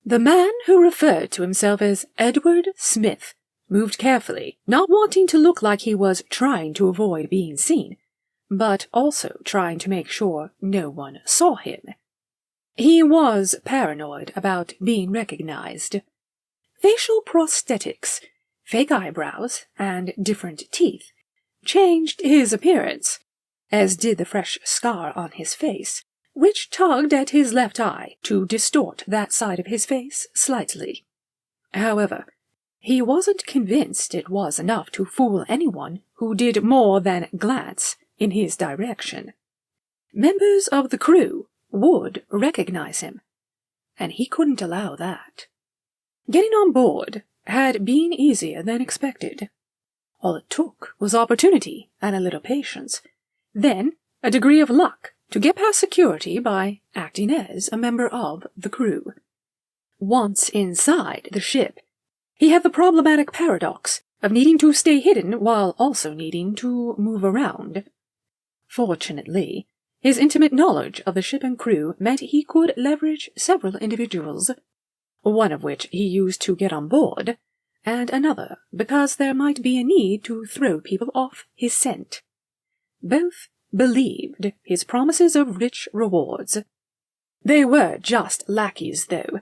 The man who referred to himself as Edward Smith moved carefully, not wanting to look like he was trying to avoid being seen, but also trying to make sure no one saw him. He was paranoid about being recognized. Facial prosthetics, fake eyebrows, and different teeth changed his appearance, as did the fresh scar on his face, which tugged at his left eye to distort that side of his face slightly. However, he wasn't convinced it was enough to fool anyone who did more than glance in his direction. Members of the crew would recognize him, and he couldn't allow that. Getting on board had been easier than expected. All it took was opportunity and a little patience, then a degree of luck to get past security by acting as a member of the crew. Once inside the ship, he had the problematic paradox of needing to stay hidden while also needing to move around. Fortunately, his intimate knowledge of the ship and crew meant he could leverage several individuals, one of which he used to get on board, and another because there might be a need to throw people off his scent. Both believed his promises of rich rewards. They were just lackeys, though,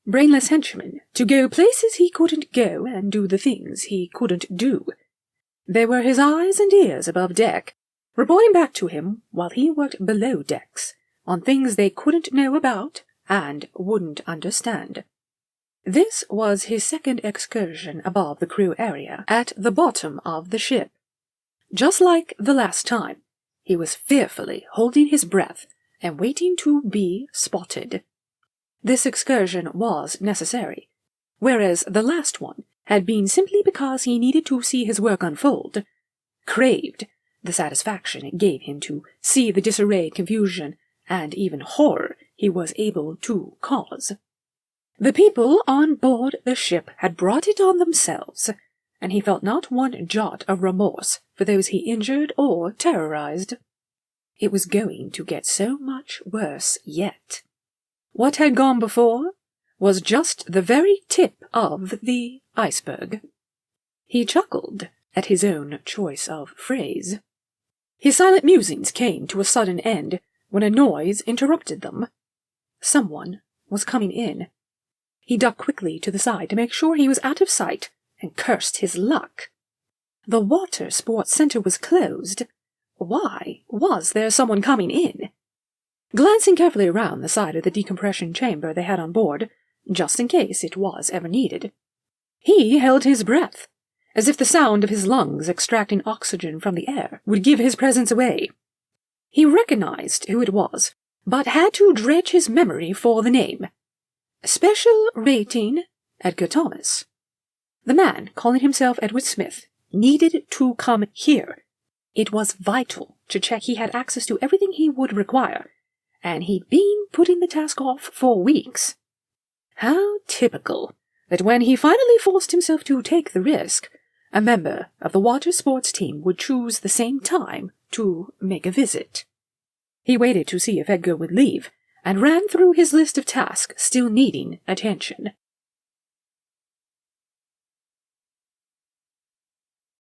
brainless henchmen to go places he couldn't go and do the things he couldn't do. They were his eyes and ears above deck, reporting back to him while he worked below decks on things they couldn't know about and wouldn't understand. This was his second excursion above the crew area, at the bottom of the ship. Just like the last time, he was fearfully holding his breath and waiting to be spotted. This excursion was necessary, whereas the last one had been simply because he needed to see his work unfold, craved the satisfaction it gave him to see the disarray, confusion, and even horror he was able to cause. The people on board the ship had brought it on themselves, and he felt not one jot of remorse for those he injured or terrorized. It was going to get so much worse yet. What had gone before was just the very tip of the iceberg. He chuckled at his own choice of phrase. His silent musings came to a sudden end when a noise interrupted them. Someone was coming in. He ducked quickly to the side to make sure he was out of sight and cursed his luck. The water sports center was closed. Why was there someone coming in? Glancing carefully around the side of the decompression chamber they had on board, just in case it was ever needed, he held his breath, as if the sound of his lungs extracting oxygen from the air would give his presence away. He recognized who it was, but had to dredge his memory for the name. Special Rating Edgar Thomas. The man, calling himself Edward Smith, needed to come here. It was vital to check he had access to everything he would require, and he'd been putting the task off for weeks. How typical that when he finally forced himself to take the risk, a member of the water sports team would choose the same time to make a visit. He waited to see if Edgar would leave, and ran through his list of tasks still needing attention.